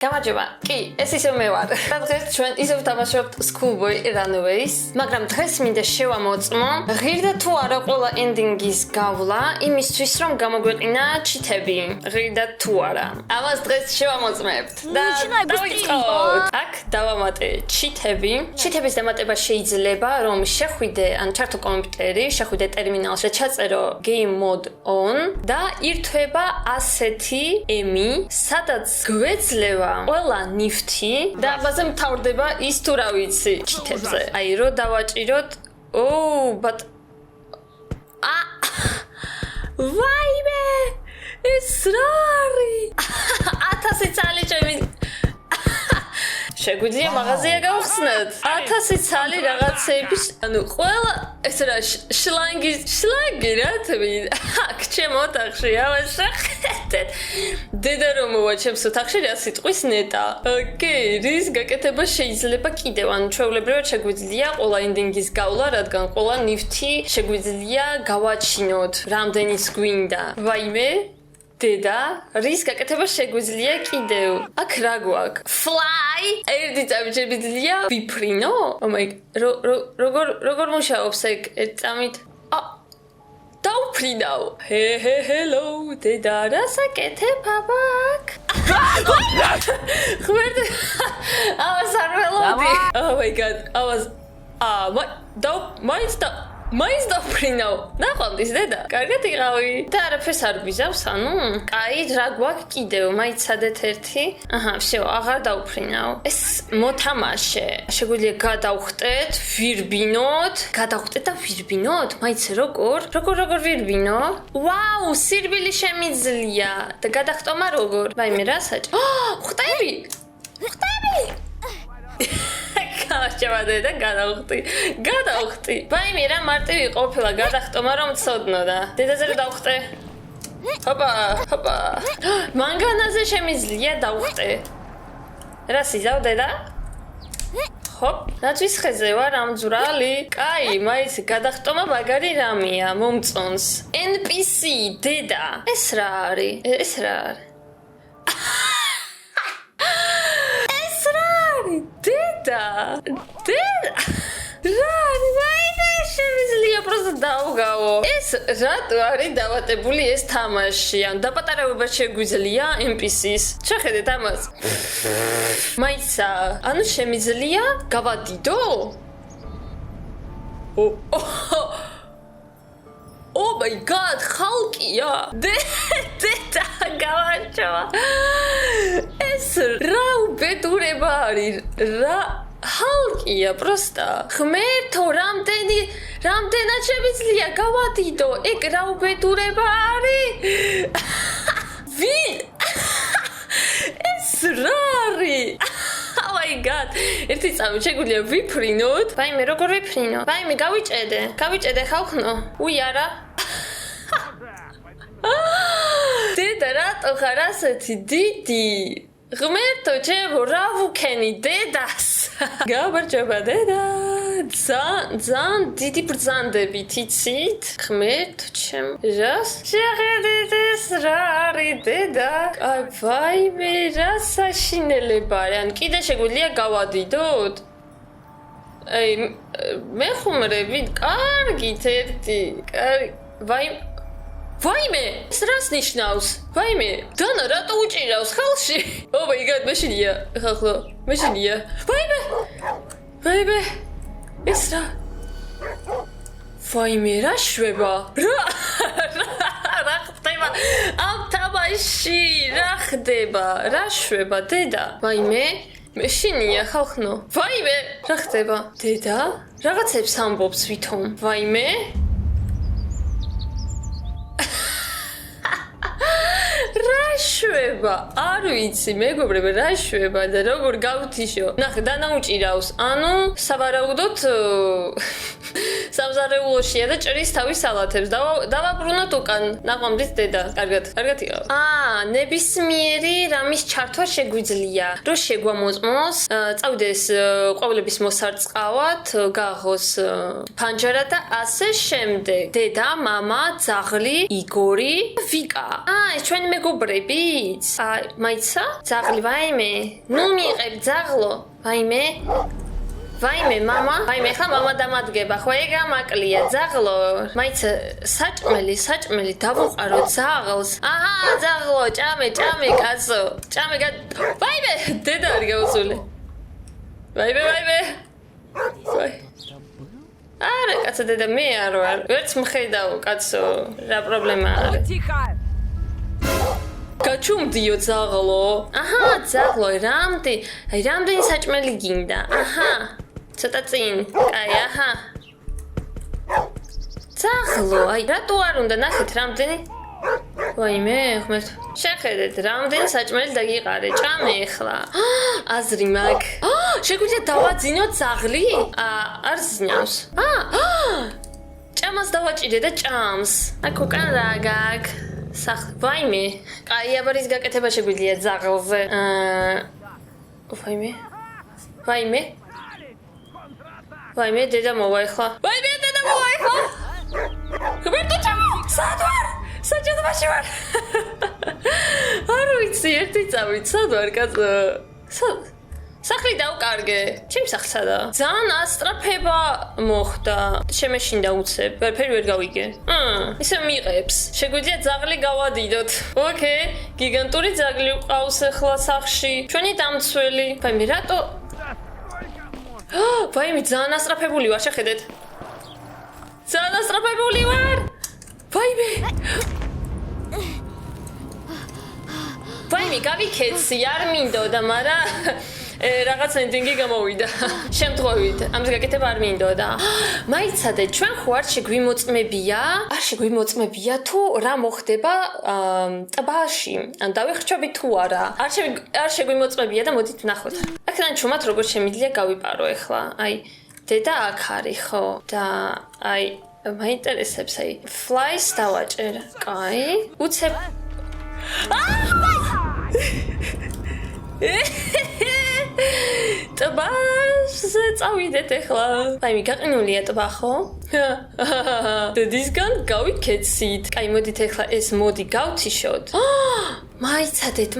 გამარჯობა. კი, ეს ისევ მე ვარ. დღეს ჩვენ ისევ ვთამაშობთ Schoolboy Runaways, მაგრამ დღეს მინდა შევამოწმო, ღირდა თუ არა ყველა ending-ის გავლა, იმისთვის რომ გამოგვეყინა ჩიტები. ღირდა თუ არა. ამას დღეს შევამოწმებთ. და დავიწყოთ. აქ დავამატე ჩიტები. ჩიტების დამატება შეიძლება, რომ შეხვიდე ან ჩართო კომპიუტერი, შეხვიდე ტერმინალში, ჩაწერო game mode on და ირთვება ასეთი ემი, სადაც გვეძლევა ყველა ნიფთი და ამაზე მთავრდება ის თუ რა ვიცი ჩიტებზე. აი რო დავაჭიროთ. but ვაიმე! ეს რა არის? 1000 წალი ჩემი შეგვიძლია მაღაზია გავხსნათ 1000 წალი რაღაცეების ანუ ყველა ეს რა შლანგი რა თვით აქ ჩემ ოთახში ავაშახეთ დედა რომ მოვა ჩემს ოთახში რა სიტყვის ნეტა ოკეი რის გაკეთება შეიძლება კიდევ ანუ ჩვეულებრივად შეგვიძლია ყველა ენდინგის გავლა რადგან ყველა ნიფთი შეგვიძლია გავაჩინოთ რამდენიც გვინდა ვაიმე დედა, რის გაკეთება შეგვიძლია კიდევ. აქ რა გვაქვს? Fly! ერთი წამით შეგვიძლია ვიფრინო? როგორ მუშაობს ეგ ერთ წამით? დავფრინავ. Hello, დედა, რას აკეთებ აბაკ? ხვერდი. ამას არ ველოდი. Oh my god. მაინც დავფრინავ. ნახვამდის დედა. კარგად იყავი. და არაფერს არ გვიზავს, ანუ? კაი, რა გვაქვს კიდევ? მაიცადეთ ერთი. всё, აღარ დავფრინავ. ეს მოთამაშე. შეგვიძლია გადავხტეთ, ვირბინოთ. გადავხტეთ და ვირბინოთ? მაიცე როგორ ვირბინო? ვაუ, სირბილი შემიძლია. და გადახტომა როგორ? ვაიმე, რა საჭი? ხტები! და გადავხტი. ვაიმე რა მარტივი ყოფილა გადახტომა რომ ცოდნოდა. დედაზე რა დავხტე? ჰოპა. მანგანაზე შემიძლია დავხტე. რა სიზავ დედა? ჰოპ, ნათვის ხეზე ვარ ამძვრალი. კაი, მაინც გადახტომა მაგარი რამეა, მომწონს. NPC დედა. ეს რა არის? დედა რა ვაიმე შემიძლია პროსტა დავგავო ეს რატო არის დავატებული ეს თამაში ან დაპატარებობა შეგვიძლია NPC-ს შეხედეთ ამას მაიცა ანუ შემიძლია გავადიდო Oh my god, ხალკია. დედა გავარჩოვა. ეს რა უბედურება არის? რა ხალკია პროსტა. ღმერთო, რამდენად შემიძლია გავადიდო? ეგ რა უბედურება არის? ვინ? ეს რა არის? Oh my god. ერთი წამით შეგვიძლია ვიფრინოთ. ვაიმე, როგორ ვიფრინო? ვაიმე, გავიჭედე ხალხნო. უი არა. დედა რატო ხარ ასეთი დიდი? ღმერთო, ჩემო, რა ვუქენი დედას? გამარჯობა დედა. ძალიან დიდი ბრძანდებით იცით? ღმერთო, ჩემო. რას? შეხედეთ ეს რა არის დედა? აი, ვაიმე, რა საშინელება არის? ან კიდე შეგვიძლია გავადიდოთ? აი, მე ხუმრები, კარგით ერთი. ვაიმე, ეს რას ნიშნავს? ვაიმე, დანა რატო უჭირავს ხელში? Oh my god, მეშინია. ხალხო, მეშინია. ვაიმე. ეს რა? ვაიმე, რა შვება? რა ხდება? ამ თამაში რა ხდება? რა შვება, დედა? ვაიმე, მეშინია ხალხნო. ვაიმე, რა ხდება? დედა? რაღაცებს ამბობს ვითომ. ვაიმე? რა შვება? არ ვიცი, მეგობრებო, რა შვება და როგორ გავთიშო? ნახე, დანაუჭირავს. ანუ, სავარაუდოდ სამზარეულოშია და ჭრის თავის სალათებს. დავაბრუნოთ უკან. ნაყვამდის დედა. კარგად იყავ. ნებისმიერი რამის ჩართვა შეგვიძლია. რო შეგვამოწმოს, წავიდეს ყვავილების მოსარწყავად, გაღოს ფანჯარა და ასე შემდეგ. დედა, მამა, ძაღლი, იგორი, ვიკა. ეს ჩვენი მეგობრები მიიღებიც? მაიცა? ძაღლი, ვაიმე. ნუ მიიღებ ძაღლო. ვაიმე. ვაიმე, мама. ვაიმე, ხა мама დამადგება. ხო ეგ ამაკლია ძაღლო. მაიცა საჭმელი დავუყარო ძაღლს. აჰა, ძაღლო, ჭამე, კაცო. ჭამე, ვაიმე, დედა არ გავუსული. ვაიმე. ვაი. არა, კაცო დედა მე არ ვარ. ვერც მხედავ, კაცო. რა პრობლემა არის? გაჩუმდიო ძაღლო. აჰა, ძაღლო, რამდენი საჭმელი გინდა? აჰა. ცოტა წინ. კაი, აჰა. ძაღლო, რატო არ უნდა ნახეთ რამდენი? ვაიმე, ღმერთო. შეხედეთ, რამდენი საჭმელი დაგიყარე. ჭამე ახლა. აზრი მაქვს. შეგვიძლია დავაძინო ძაღლი? არ ზინავს. ჭამას დავაჭიდე და ჭამს. აქ უკან რა გაქვს? ვაიმე. კაი, აბარის გაკეთება შეგვიძლია ძაღლზე. ვაიმე, დედა მოვა ახლა. ღმერთო, ჭამო! სად ვარ? საჭადობაში ვარ. არ ვიცი, ერთი წავით, სად ვარ, კაცო? სახლი დავკარგე. ჩემი სახლი სადა? ძალიან ასტრაფება მოხდა. შემეშინდა უცებ. ვერაფერი ვერ გავიგე. ისე მიიღებს. შეგვიძლია ძაღლი გავადიდოთ. ოკეი, გიგანტური ძაღლი ყავს ახლა სახლში. ჩვენი დამცველი. ვაიმე, რატო? ვაიმე, ძალიან ასტრაფებული ვარ, შეხედეთ. ძალიან ასტრაფებული ვარ. ვაიმე, გავიქეცი, არ მინდოდა, მაგრამ რაღაც ენდინგი გამოვიდა. შემთხვევით, ამის გაკეთება არ მინდოდა. მაიცადე, ჩვენ ხო არ შეგვიმოწმებია თუ რა მოხდება ტბაში. ან დავიხრჩობი თუ არა. არ შეგვიმოწმებია და მოდით ვნახოთ. აქედან ჩუმად როგორ შემიძლია გავიპარო ახლა. დედა აქ არის ხო? და მაინტერესებს, flies დავაჭერ. კაი, უცებ ტბაზე წავიდეთ ახლა. ვაიმე, გაყინულია ტბა ხო? დედისგან გავიქეცით. კაი, მოდით ახლა ეს მოდი გავთიშოთ. მაიცადეთ,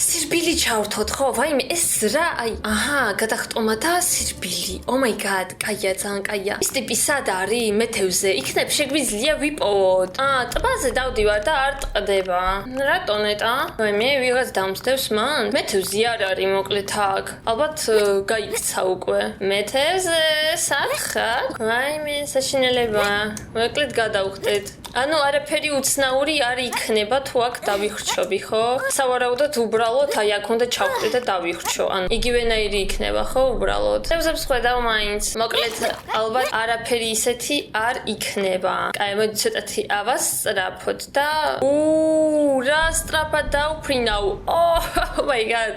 სირბილი ჩავრთოთ ხო? ვაიმე, ეს რა? აჰა, გადახტომა და სირბილი. Oh my god, კაია, ძალიან კაია. ის ტიპი სად არის? მეთევზე. იქნებ შეგვიძლია ვიპოვოთ. ტბაზე დავდივარ და არ ტყდება. რატო ნეტა? ვაიმე, ვიღაც დამსდევს მან. მეთევზი არ არის მოკლედ აქ. ალბათ გაიქცა უკვე. მეთევზე სათხარ? ვაიმე, საშინელება. მოკლედ გადავხდეთ. ანუ არაფერი უცნაური არ იქნება თუ აქ დავიხრჩობი, ხო? სავარაუდოდ უბრალოდ აქ უნდა ჩავხდე და დავიხრჩო. ანუ იგივენაირი იქნება, ხო, უბრალოდ. თევზებს ხედავ მაინც. მოკლედ ალბათ არაფერი ისეთი არ იქნება. კაი, მოდი ცოტათი ავასწრაფოთ და რა სწრაფად დავფრინავ. Oh my god.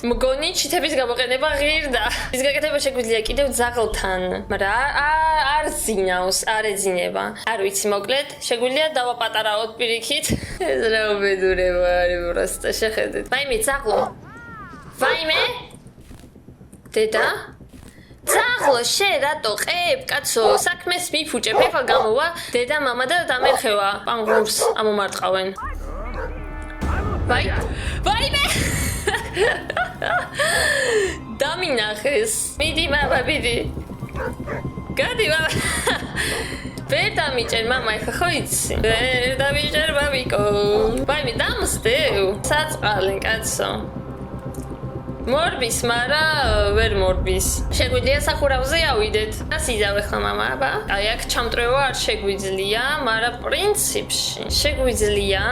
მგონი ჩიტების გამოყენება ღირდა. ის გაკეთება შეგვიძლია კიდევ ძაღლთან, მაგრამ არ ზინავს, არ ეძინება. არ ვიცი, მოკლედ შეგვიძლია დავაპატარაოთ პირიქით. ეს რა უბედურება არის პროსტა, შეხედეთ. ვაიმე, ძაღლო. ვაიმე? დედა? ძაღლო, შე რატო ყებ, კაცო? საქმეს მიფუჭებ, ეხლა გამოვა დედა, მამა და დამერხევა. პანგრუმს ამომარტყავენ. ვაიმე! დამინახეს. მიდი, მამა, მიდი. გადი, მამა. ვერ დამიჭერ, მამა, ეხლა ხო იცი? ვერ დამიჭერ, მამიკო. ვაიმე, დამსდევ. საწყალენ, კაცო. მორბის, მარა ვერ მორბის. შეგვიძლია სახურავზე ავიდეთ. და სიზავ ახლა მამა, აბა. აქ ჩამტრევა არ შეგვიძლია, მაგრამ პრინციპში შეგვიძლია,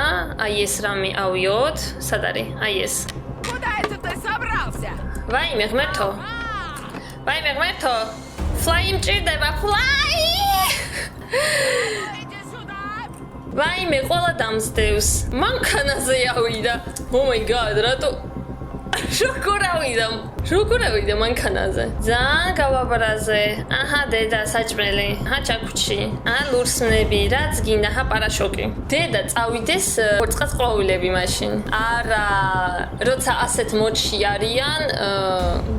ეს რამე ავიოთ. სად არის? ეს. Куда это ты собрался? ვაიმე, ღმერთო. Fly მჭირდება, fly! Иди сюда! ვაიმე, ყველა დამსდევს. მანქანაზე ავიდა. Oh my god, რატო როგორ ავიდა მანქანაზე ძალიან გავაბრაზე აჰა დედა საჭმელი ჰა ჩაქუჩი ლურსმნები რაც გინდა ჰა პარაშოკი დედა წავიდეს ორწყას ყვავილები მაშინ არა როცა ასეთ მოდში არიან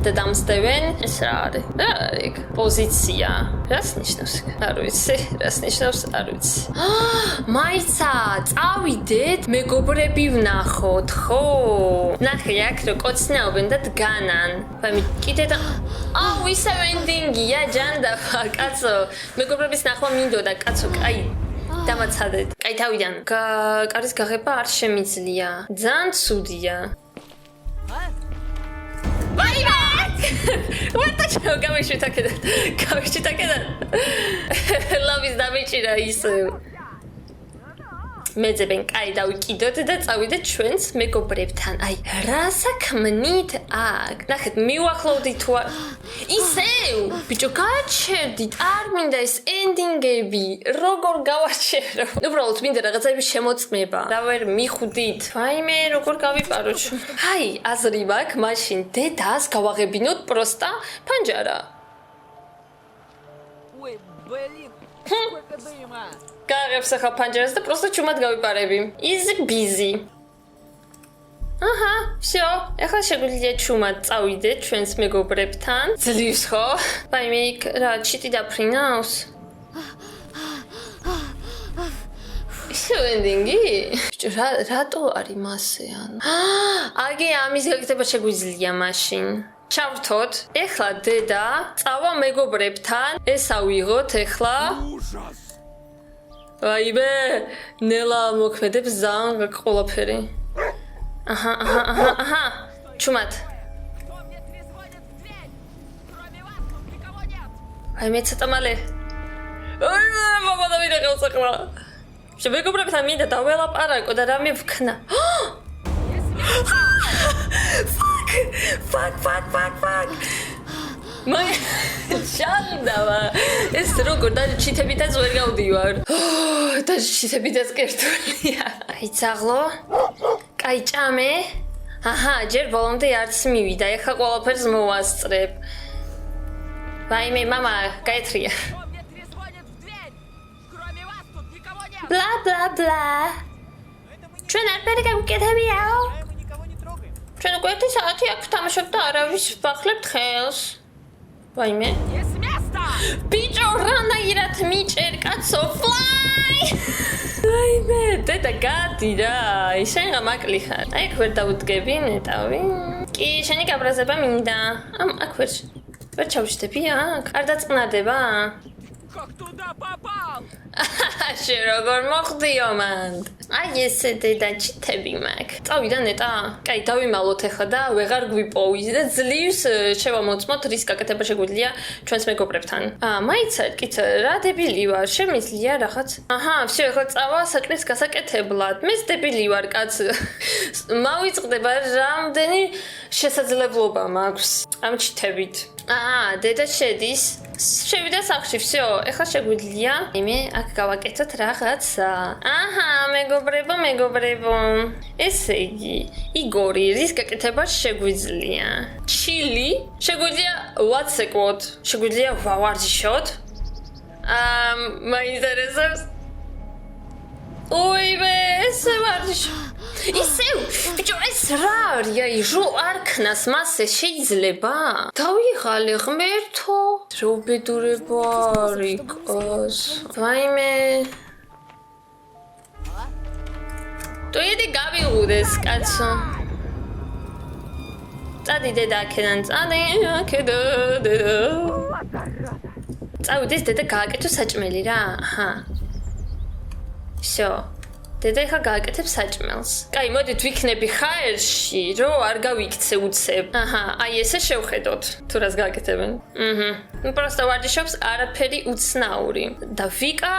და დამსდევენ ეს რა არის პოზიცია რას ნიშნავს არ ვიცი რას ნიშნავს არ ვიცი მაიცა წავიდეთ მეგობრები ვნახოთ ხო ნახე აქ რო კოცნაობენ და დგანან ვაი კიდე და აუ ისევ ენდინგია ჯანდაფა კაცო მეგობრების ნახვა მინდოდა კაცო კაი დამაცადეთ კაი თავიდან კარის გაღება არ შემიძლია ძალიან ცუდია ვაი ვატა გავიშვით აქედან ლავის დამიჭირა ისევ მეძებენ კაი დავიკიდოთ და წავიდეთ ჩვენს მეგობრებთან. აი, რასაქმნით აქ? ნახეთ, მივახლოვდით თუ ისევ, ბიჭო, გაჩერდით, არ მინდა ეს ენდინგები, როგორ გავაჩერო? უბრალოდ მინდა რაღაცების შემოწმება. და ვერ მიხვდით. ვაიმე, როგორ გავიპარო ჩვენ? აი, აზრი მაქვს, მაშინ დედას გავაღებინოთ პროსტა ფანჯარა. Ой, блин, сколько дыма! გააღებს ახლა ფანჯარას და პროსტა ჩუმად გავიპარები. Easy busy. აჰა, всё, ახლა შეგვიძლია ჩუმად წავიდეთ ჩვენს მეგობრებთან. ძლივს ხო? ვაიმე, რა ჩიტი დაფრინავს? ისე ენდინგი? ბიჭო, რატო არის მასე ანუ? აგი ამის გაკეთება შეგვიძლია მაშინ. ჩავრთოთ. ეხლა დედა წავა მეგობრებთან. ეს ავიღოთ ეხლა. ვაიმე, ნელა მოქმედებს ძალიან ყველაფერი. აჰა. ჩუმად. Кто мне трезвонит в дверь? Кроме вас тут никого нет! ვაიმე, ცოტა მალე. აი, მამა და მინდა ხელსახლა. შემეგობრებთან მინდა დაველაპარაკო და რამე ვქნა. Fuck. Მაგ ჩანდავა. ეს როგორ და ჩიტებითაც ვერ გავდივარ. და ჩიტებითაც კერტულია. აი ძაღლო. კაი ჭამე. აჰა, ჯერ ბოლომდე არც მივიდა. ეხლა ყველაფერს მოვასწრებ. ვაიმე, мама, გაეთრია. Кто мне трезвонит в дверь? Кроме вас тут никого нет! Bla. ჩვენ არაფერი გავუკეთებიაო. Мы никого не трогаем. ჩვენ უკვე 1 საათი აქ ვთამაშობ და არავის ვახლებთ ხელს. ვაიმე. Не с места! ბიჭო, რანაირად მიჭერ კაცო, fly! ვაიმე, დედა გადი რა, შენ გამაკლი ხარ. აი, ვერ დავუდგები ნეტავი. კი, შენი გაბრაზება მინდა. აქ ვერ ჩავშტები აქ. არ დაწყნარდება? Как туда попал? შენ როგორ მოხდიო მან? აი ესე დედა ჩიტები მაქვს. წავიდა ნეტა. კაი, დავიმალოთ ახლა და ვეღარ გვიპოვი და ძლივს შევამოწმოთ რის გაკეთება შეგვიძლია ჩვენს მეგობრებთან. მაიცა, კიცა, რა დებილი ვარ, შემიძლია რაღაც. აჰა, всё, ახლა წავა საჭმლის გასაკეთებლად. მეც დებილი ვარ, კაც. მავიწყდება რამდენი შესაძლებლობა მაქვს ამ ჩიტებით. დედა შედის. შევიდა სახლში, всё, ახლა შეგვიძლია იმე აქ გავაკეთოთ რაღაცა. აჰა, მეგობრებო. ესე იგი, იგორი, რის გაკეთება შეგვიძლია? ჩილი, შეგვიძლია ვაცეკვოთ, შეგვიძლია ვავარჯიშოთ. მაინტერესებს. ოიმე, ესე ვარჯიშო. ისევ, ბიჭო, ეს რა არის? აი, რო არ ქნას მასე შეიძლება? დავიღალე ღმერთო. რო ბედურება არის, კაც. ვაიმე. ტოიდი გავიღუდეს, კაცო. წადი დედა აქედან, დედა. წავიდეს დედა გააკეთო საჭმელი რა. აჰა. всё. დედა ხა გააკეთებს საჭმელს. კაი, მოდით ვიქნები ხაერში, რო არ გავიქცე უცებ. აჰა, აი ესე შევხედოთ, თუ რას გააკეთებენ. просто ვარჯიშობს არაფერი უცნაური. და ვიკა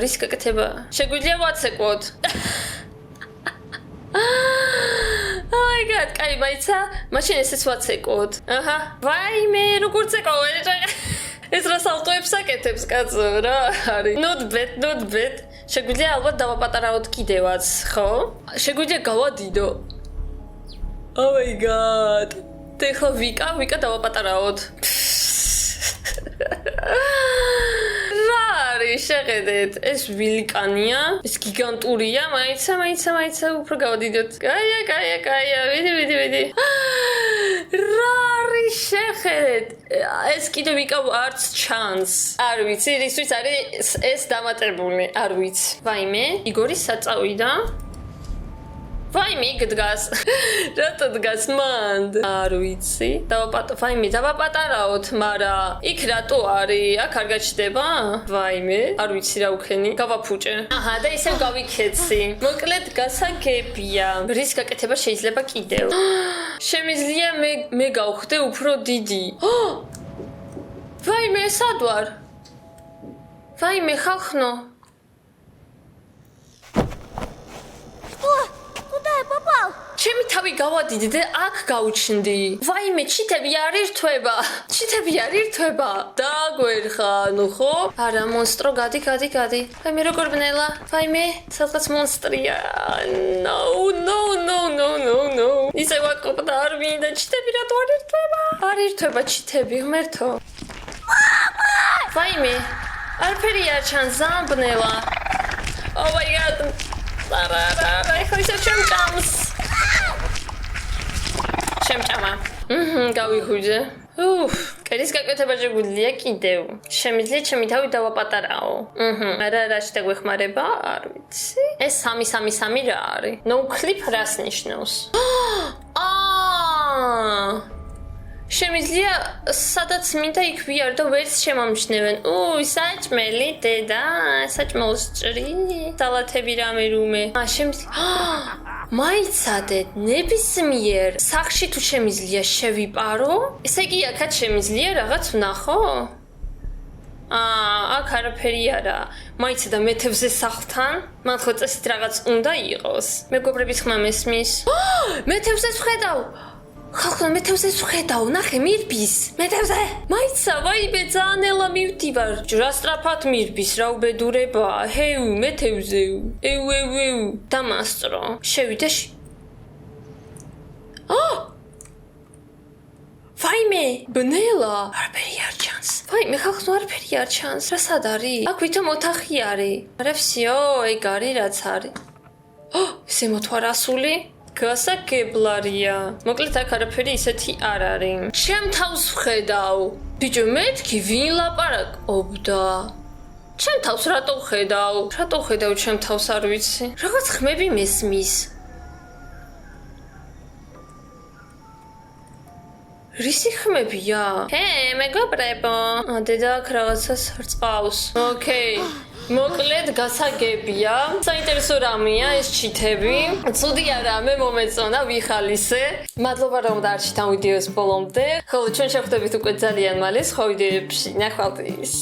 რის გაკეთება? შეგვიძლია ვაცეკვოთ. Oh my god, კაი, მაიცა, მაშინ ესეც ვაცეკვოთ. აჰა, ვაიმე, როგორ ცეკავ? ეს რა სალტოებს აკეთებს, კაცო, რა არის? Not bad. შეგვიძლია ალბათ დავაპატარავოთ კიდევაც, ხო? შეგვიძლია გავადიდო. Oh my god. Ეხლა ვიკა დავაპატარაოთ. რა არის შეხედეთ ეს ვილიკანია ეს გიგანტურია მაიცა უფრო გავდიდოთ კაია ვიდი რა არის შეხედეთ ეს კიდე ვიკავ არც ჩანს არ ვიცი რისთვის არის ეს დამატებული არ ვიცი ვაიმე იგორი საწავიდა ვაიმე გდგას რატო დგას მანდ არ ვიცი დავაპატარაოთ მარა იქ რატო არის აქ არ გაჩნდება ვაიმე არ ვიცი რა უქენი გავაფუჭე აჰა და ისევ გავიქეცი მოკლედ გასაგებია რის გაკეთება შეიძლება კიდევ შემიძლია მე გავხდე უფრო დიდი ვაიმე სად ვარ ვაიმე ხალხნო ჩემი თავი გავადიდე აქ გავუჩნდი ვაიმე ჩიტები არ ირთვება დაგვერხა ნუ ხო არა მონსტრო გადი ვაიმე როგორ ბნელა ვაიმე სადღაც მონსტრია no ისე ვაკოპდა არ მინდა ჩიტები რატო არ ირთვება ჩიტები ღმერთო ვაიმე არაფერი არ ჩანს ზამბნელა oh my god ეხლა ისე შემჭამა გავიხვიძე კერის გაკეთება შეგვიძლია კიდევ შემიძლია ჩემი თავი დავაპატარაო არა რაში დაგვეხმარება არ ვიცი ეს 3 რა არის no clip რას ნიშნავს შემიძლია სადაც მინდა იქ ვიარო ვერც შემამჩნევენ საჭმელი დედა საჭმელს ჭრი სალათები რამე რუმე მაიცადეთ ნებისმიერ სახში თუ შემიძლია შევიპარო ესე იგი აქაც შემიძლია რაღაც ვნახო აქ არაფერი არა მაიცადა მეთევზე სახლთან მან ხო წესით რაღაც უნდა იყოს მეგობრების ხმა მესმის მეთევზეს ვხედავ ხალხო მეთევზეს ვხედავ ნახე მირბის მეთევზე მაიცა ვაიმე ძალიან ელა მივდივარ ჯრა სწრაფად მირბის რა უბედურება ჰეუ მეთევზეუ ეუ დამასწრო შევიდე ვაიმე ბნელა არაფერი არ ჩანს ვაიმე ხალხო არაფერი არ ჩანს რა სად არის აქ ვითომ ოთახი არის არა ვსიო ეგ არის რაც არის ესე მოთვარასული გასაგებლარია მოკლედ აქ არაფერი ისეთი არ არის ჩემ თავს ვხედავ ბიჭო მეთქი ვინ ლაპარაკობდა ჩემ თავს რატო ვხედავ ჩემ თავს არ ვიცი რაღაც ხმები მესმის რისი ხმებია მეგობრებო დედა აქ რაღაცას რწყავს ოკეი მოკლედ გასაგებია საინტერესო რამეა ეს ჩიტები ცუდი არაა მე მომეწონა ვიხალისე მადლობა რომ დაარჩით ამ ვიდეოს ბოლომდე ხოლო ჩვენ შევხვდებით უკვე ძალიან მალე სხვა ვიდეოებში ნახვამდის